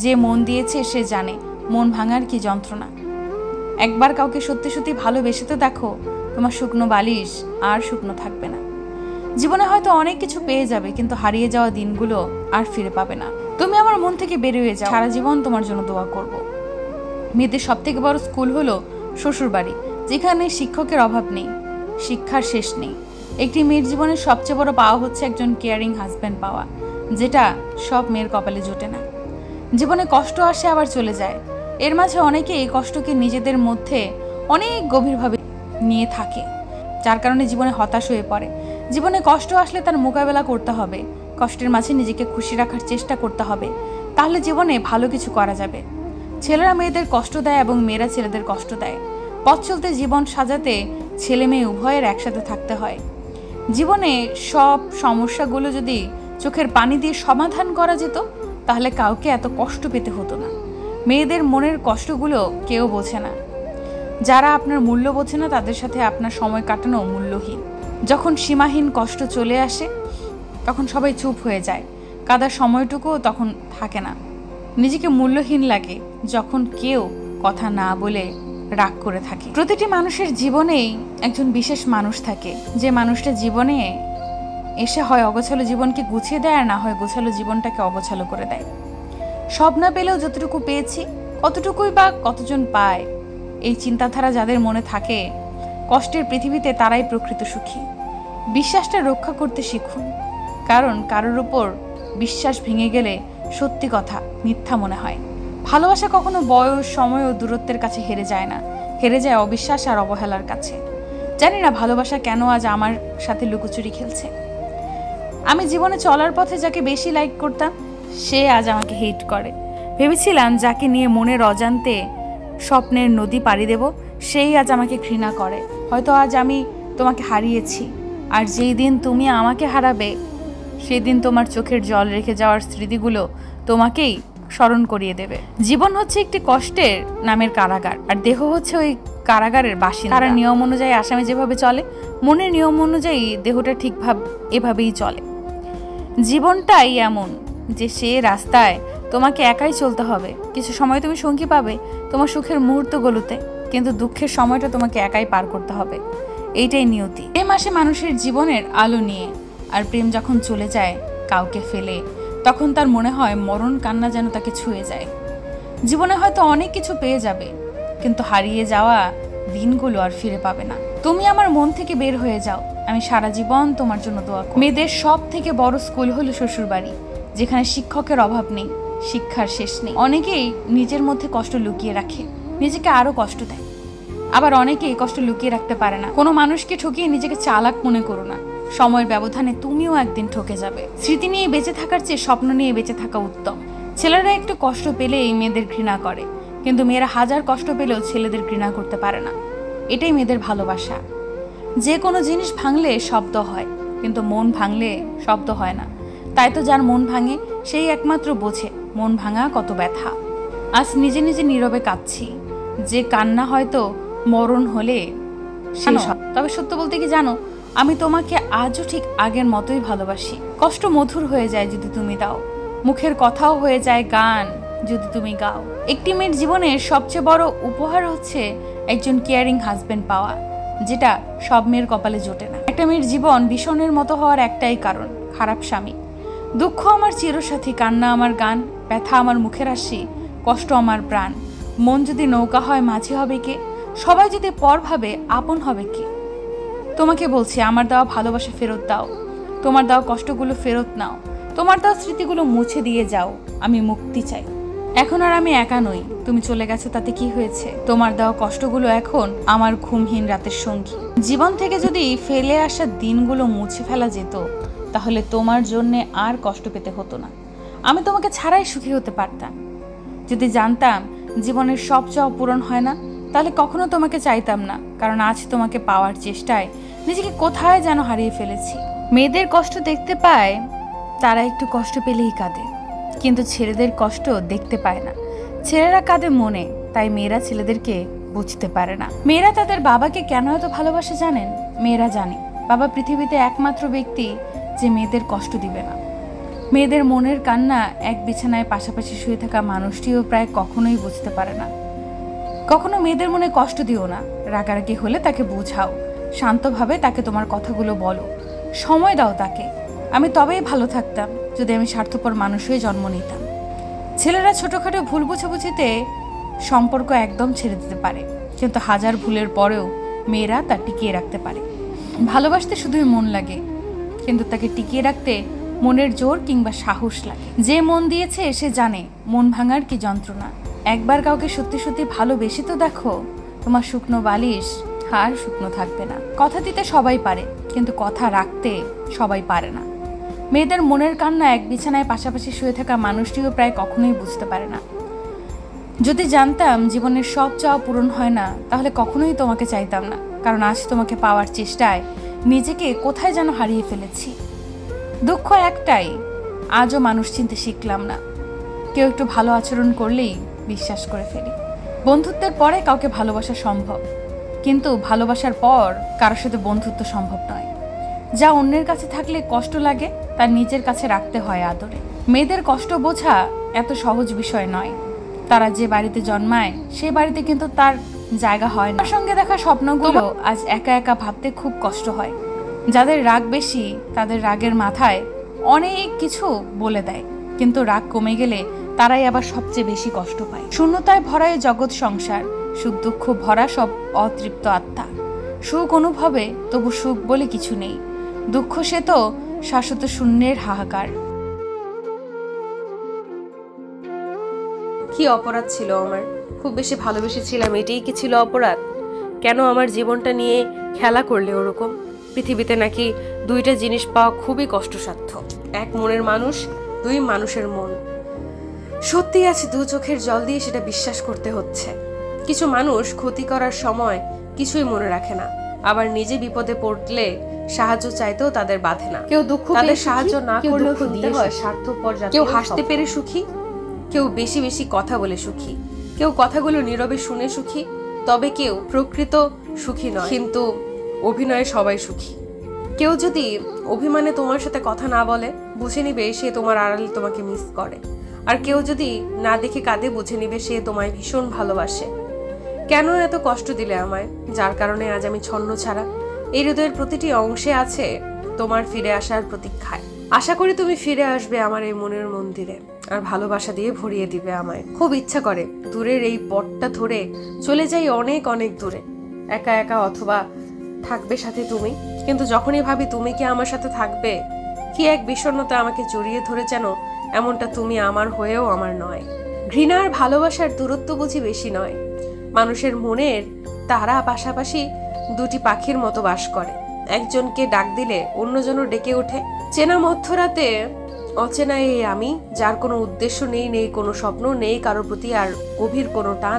যে মন দিয়েছে সে জানে মন ভাঙার কি যন্ত্রণা। একবার কাউকে সত্যি সত্যি ভালোবেসে তো দেখো, তোমার শুকনো বালিশ আর শুকনো থাকবে না। জীবনে হয়তো অনেক কিছু পেয়ে যাবে, কিন্তু হারিয়ে যাওয়া দিনগুলো আর ফিরে পাবে না। তুমি আমার মন থেকে বেরিয়ে যাও, সারা জীবন তোমার জন্য দোয়া করব। মেয়েদের সব থেকে বড় স্কুল হলো শ্বশুরবাড়ি, যেখানে শিক্ষকের অভাব নেই, শিক্ষার শেষ নেই। একটি মেয়ের জীবনের সবচেয়ে বড় পাওয়া হচ্ছে একজন কেয়ারিং হাজব্যান্ড পাওয়া, যেটা সব মেয়ের কপালে জোটে না। জীবনে কষ্ট আসে আবার চলে যায়, এর মাঝে অনেকে এই কষ্টকে নিজেদের মধ্যে অনেক গভীরভাবে নিয়ে থাকে, যার কারণে জীবনে হতাশ হয়ে পড়ে। জীবনে কষ্ট আসলে তার মোকাবেলা করতে হবে, কষ্টের মাঝে নিজেকে খুশি রাখার চেষ্টা করতে হবে, তাহলে জীবনে ভালো কিছু করা যাবে। ছেলেরা মেয়েদের কষ্ট দেয় এবং মেয়েরা ছেলেদের কষ্ট দেয়। পথ চলতে জীবন সাজাতে ছেলে মেয়ে উভয়ের একসাথে থাকতে হয়। জীবনে সব সমস্যাগুলো যদি চোখের পানি দিয়ে সমাধান করা যেত, তাহলে কাউকে এত কষ্ট পেতে হতো না। মেয়েদের মনের কষ্টগুলো কেউ বোঝে না। যারা আপনার মূল্য বোঝে না, তাদের সাথে আপনার সময় কাটানো মূল্যহীন। যখন সীমাহীন কষ্ট চলে আসে, তখন সবাই চুপ হয়ে যায়, কাদার সময়টুকুও তখন থাকে না। নিজেকে মূল্যহীন লাগে যখন কেউ কথা না বলে রাগ করে থাকে। প্রতিটি মানুষের জীবনেই একজন বিশেষ মানুষ থাকে, যে মানুষটা জীবনে এসে হয় অগোছালো জীবনকে গুছিয়ে দেয়, আর না হয় গোছালো জীবনটাকে অগোছালো করে দেয়। সব না পেলেও যতটুকু পেয়েছি, কতটুকুই বা কতজন পায়, এই চিন্তাধারা যাদের মনে থাকে, কষ্টের পৃথিবীতে তারাই প্রকৃত সুখী। বিশ্বাসটা রক্ষা করতে শিখুন, কারণ কারোর উপর বিশ্বাস ভেঙে গেলে সত্যি কথা মিথ্যা মনে হয়। ভালোবাসা কখনো বয়স, সময় ও দূরত্বের কাছে হেরে যায় না, হেরে যায় অবিশ্বাস আর অবহেলার কাছে। জানি না ভালোবাসা কেন আজ আমার সাথে লুকোচুরি খেলছে। আমি জীবনে চলার পথে যাকে বেশি লাইক করতাম, সে আজ আমাকে হেট করে। ভেবেছিলাম যাকে নিয়ে মনের অজান্তে স্বপ্নের নদী পাড়ি দেব, সেই আজ আমাকে ঘৃণা করে। হয়তো আজ আমি তোমাকে হারিয়েছি, আর যেই দিন তুমি আমাকে হারাবে, সেই দিন তোমার চোখের জল রেখে যাওয়ার স্মৃতিগুলো তোমাকেই স্মরণ করিয়ে দেবে। জীবন হচ্ছে একটি কষ্টের নামের কারাগার, আর দেহ হচ্ছে ওই কারাগারের বাসিন্দা। কারার নিয়ম অনুযায়ী আসামি যেভাবে চলে, মনের নিয়ম অনুযায়ী দেহটা ঠিকভাবে এভাবেই চলে। জীবনটাই এমন যে সে রাস্তায় তোমাকে একাই চলতে হবে। কিছু সময় তুমি সঙ্গী পাবে তোমার সুখের মুহূর্তগুলোতে, কিন্তু দুঃখের সময়টা তোমাকে একাই পার করতে হবে। এইটাই নিয়তি। প্রেম আসে মানুষের জীবনের আলো নিয়ে, আর প্রেম যখন চলে যায় কাউকে ফেলে, তখন তার মনে হয় মরণ কান্না যেন তাকে ছুঁয়ে যায়। জীবনে হয়তো অনেক কিছু পেয়ে যাবে, কিন্তু হারিয়ে যাওয়া দিনগুলো আর ফিরে পাবে না। তুমি আমার মন থেকে বের হয়ে যাও, আমি সারা জীবন তোমার জন্য দোয়া করি। মেয়েদের সব থেকে বড় স্কুল হলো শ্বশুরবাড়ি, যেখানে শিক্ষকের অভাব নেই, শিক্ষার শেষ নেই। অনেকেই নিজের মধ্যে কষ্ট লুকিয়ে রাখে, নিজেকে আরো কষ্ট দেয়। আবার অনেকেই কষ্ট লুকিয়ে রাখতে পারে না। কোনো মানুষকে ঠকিয়ে নিজেকে চালাক মনে করো না, সময়ের ব্যবধানে তুমিও একদিন ঠকে যাবে। স্মৃতি নিয়ে বেঁচে থাকার চেয়ে স্বপ্ন নিয়ে বেঁচে থাকা উত্তম। ছেলেরা একটু কষ্ট পেলেই মেয়েদের ঘৃণা করে, কিন্তু মেয়েরা হাজার কষ্ট পেলেও ছেলেদের ঘৃণা করতে পারে না। এটাই মেয়েদের ভালোবাসা। যে কোনো জিনিস ভাঙলে শব্দ হয়, কিন্তু মন ভাঙলে শব্দ হয় না। তাই তো যার মন ভাঙে সেই একমাত্র বোঝে মন ভাঙা কত ব্যথা। আজ নিজে নিজে নীরবে কাঁদছি, যে কান্না হয়তো মরণ হলে শেষ হয়। তবে সত্য বলতে কি জানো, আমি তোমাকে আজও ঠিক আগের মতোই ভালোবাসি। কষ্ট মধুর হয়ে যায় যদি তুমি দাও, মুখের কথাও হয়ে যায় গান যদি তুমি গাও। একটি মেয়ের জীবনের সবচেয়ে বড় উপহার হচ্ছে একজন কেয়ারিং হাজবেন্ড পাওয়া, যেটা সব মেয়ের কপালে জোটে না। একটা মেয়ের জীবন ভীষণের মতো হওয়ার একটাই কারণ, খারাপ স্বামী। দুঃখ আমার চিরসাথী, কান্না আমার গান, ব্যথা আমার মুখের হাসি, কষ্ট আমার প্রাণ। মন যদি নৌকা হয় মাঝি হবে কে, সবাই যদি পর ভাবে আপন হবে কে। তোমাকে বলছি, আমার দেওয়া ভালোবাসা ফেরত দাও, তোমার দেওয়া কষ্টগুলো ফেরত নাও, তোমার দেওয়া স্মৃতিগুলো মুছে দিয়ে যাও। আমি মুক্তি চাই। এখন আর আমি একা নই, তুমি চলে গেছো তাতে কি হয়েছে? তোমার দেওয়া কষ্টগুলো এখন আমার ঘুমহীন রাতের সঙ্গী। জীবন থেকে যদি ফেলে আসা দিনগুলো মুছে ফেলা যেত, তাহলে তোমার জন্যে আর কষ্ট পেতে হতো না। আমি তোমাকে ছাড়াই সুখী হতে পারতাম। যদি জানতাম জীবনের সব চাওয়া পূরণ হয় না, তাহলে কখনো তোমাকে চাইতাম না, কারণ আজ তোমাকে পাওয়ার চেষ্টায় নিজেকে কোথায় যেন হারিয়ে ফেলেছি। মেয়েদের কষ্ট দেখতে পায়, তারা একটু কষ্ট পেলেই কাঁদে, কিন্তু ছেলেদের কষ্ট দেখতে পায় না। ছেলেরা কাঁদে মনে, তাই মেয়েরা ছেলেদেরকে বুঝতে পারে না। মেয়েরা তাদের বাবাকে কেন এত ভালোবাসে জানেন? মেয়েরা জানে বাবা পৃথিবীতে একমাত্র ব্যক্তি যে মেয়েদের কষ্ট দিবে না। মেয়েদের মনের কান্না এক বিছানায় পাশাপাশি শুয়ে থাকা মানুষটিও প্রায় কখনোই বুঝতে পারে না। কখনো মেয়েদের মনে কষ্ট দিও না, রাগারাগি হলে তাকে বোঝাও, শান্তভাবে তাকে তোমার কথাগুলো বলো, সময় দাও তাকে। আমি তবেই ভালো থাকতাম যদি আমি স্বার্থপর মানুষ হয়ে জন্ম নিতাম। ছেলেরা ছোটখাটো ভুল বুঝাবুঝিতে সম্পর্ক একদম ছেড়ে দিতে পারে, কিন্তু হাজার ভুলের পরেও মেয়েরা তা টিকিয়ে রাখতে পারে। ভালোবাসতে শুধুই মন লাগে, কিন্তু তাকে টিকিয়ে রাখতে মনের জোর কিংবা সাহস লাগে। যে মন দিয়েছে সে জানে মন ভাঙার কি যন্ত্রণা। একবার কাউকে সত্যি সত্যি ভালোবেসে তো দেখো, তোমার শুকনো বালিশ আর শুকনো থাকবে না। কথা দিতে সবাই পারে, কিন্তু কথা রাখতে সবাই পারে না। মেয়েদের মনের কান্না এক বিছানায় পাশাপাশি শুয়ে থাকা মানুষটিও প্রায় কখনোই বুঝতে পারে না। যদি জানতাম জীবনের সব চাওয়া পূরণ হয় না, তাহলে কখনোই তোমাকে চাইতাম না, কারণ আজ তোমাকে পাওয়ার চেষ্টায় নিজেকে কোথায় যেন হারিয়ে ফেলেছি। দুঃখ একটাই, আজও মানুষ চিনতে শিখলাম না। কেউ একটু ভালো আচরণ করলেই বিশ্বাস করে ফেলি। বন্ধুত্বের পরে কাউকে ভালোবাসা সম্ভব, কিন্তু ভালোবাসার পর কারোর সাথে বন্ধুত্ব সম্ভব নয়। যা অন্যের কাছে থাকলে কষ্ট লাগে, তার নিজের কাছে রাখতে হয় আদরে। মেয়েদের কষ্ট বোঝা এত সহজ বিষয় নয়। তারা যে বাড়িতে জন্মায় সে বাড়িতে কিন্তু তার জায়গা হয় না। তার সঙ্গে দেখা স্বপ্নগুলো আজ একা একা ভাবতে খুব কষ্ট হয়। যাদের রাগ বেশি তাদের রাগের মাথায় অনেক কিছু বলে দেয়, কিন্তু রাগ কমে গেলে তারাই আবার সবচেয়ে বেশি কষ্ট পায়। শূন্যতায় ভরা এই জগৎ সংসার, সুখ দুঃখ ভরা সব অতৃপ্ত আত্মা। সুখ অনুভবে, তবু সুখ বলে কিছু নেই। দুঃখ সে তো শাশ্বত শূন্যের হাহাকার। কি অপরাধ ছিল আমার? খুব বেশি ভালোবেসেছিলাম, এটাই কি ছিল অপরাধ? কেন আমার জীবনটা নিয়ে খেলা করলে ওরকম? পৃথিবীতে নাকি দুইটা জিনিস পাওয়া খুবই কষ্টসাধ্য, এক মনের মানুষ, দুই মানুষের মন। সত্যি আছে, দু চোখের জল দিয়ে সেটা বিশ্বাস করতে হচ্ছে। কিছু মানুষ ক্ষতি করার সময় কিছুই মনে রাখে না, আবার নিজে বিপদে পড়লে সাহায্য চাইতেও তাদের বাধে না। কেউ দুঃখ তাদের সাহায্য না করলেও শুনতে হয় স্বার্থপর। কেউ হাসতে পেরে সুখী, কেউ বেশি বেশি কথা বলে সুখী, কেউ কথাগুলো নীরবে শুনে সুখী, তবে কেউ প্রকৃত সুখী নয়, কিন্তু অভিনয়ে সবাই সুখী। কেউ যদি অভিমানে তোমার সাথে কথা না বলে, বুঝে নিবে সে তোমার আড়ালে তোমাকে মিস করে। আর কেউ যদি না দেখে কাঁদে, বুঝে নিবে সে তোমায় ভীষণ ভালোবাসে। কেন এত কষ্ট দিলে আমায়, যার কারণে আজ আমি ছন্ন ছাড়া? এই হৃদয়ের প্রতিটি অংশে আছে তোমার ফিরে আসার প্রতীক্ষায়। আশা করি তুমি ফিরে আসবে আমার এই মনের মন্দিরে, আর ভালোবাসা দিয়ে ভরিয়ে দিবে আমায়। খুব ইচ্ছা করে দূরের এই পথটা ধরে চলে যাই অনেক অনেক দূরে, একা একা, অথবা থাকবে সাথে তুমি। কিন্তু যখনই ভাবি তুমি কি আমার সাথে থাকবে, কি এক বিষণ্ণতা আমাকে জড়িয়ে ধরে, যেন এমনটা তুমি আমার হয়েও আমার নয়। ঘৃণার ভালোবাসার দূরত্ব বুঝি বেশি নয়। মানুষের মনের তারা পাশাপাশি দুটি পাখির মতো বাস করে। একজনকে ডাক দিলে অন্যজনও ডেকে ওঠে। চেনা মধ্যরাতে অচেনা এই আমি, যার কোনো উদ্দেশ্য নেই, নেই কোনো স্বপ্ন, নেই কারোর প্রতি আর গভীর কোনো টান।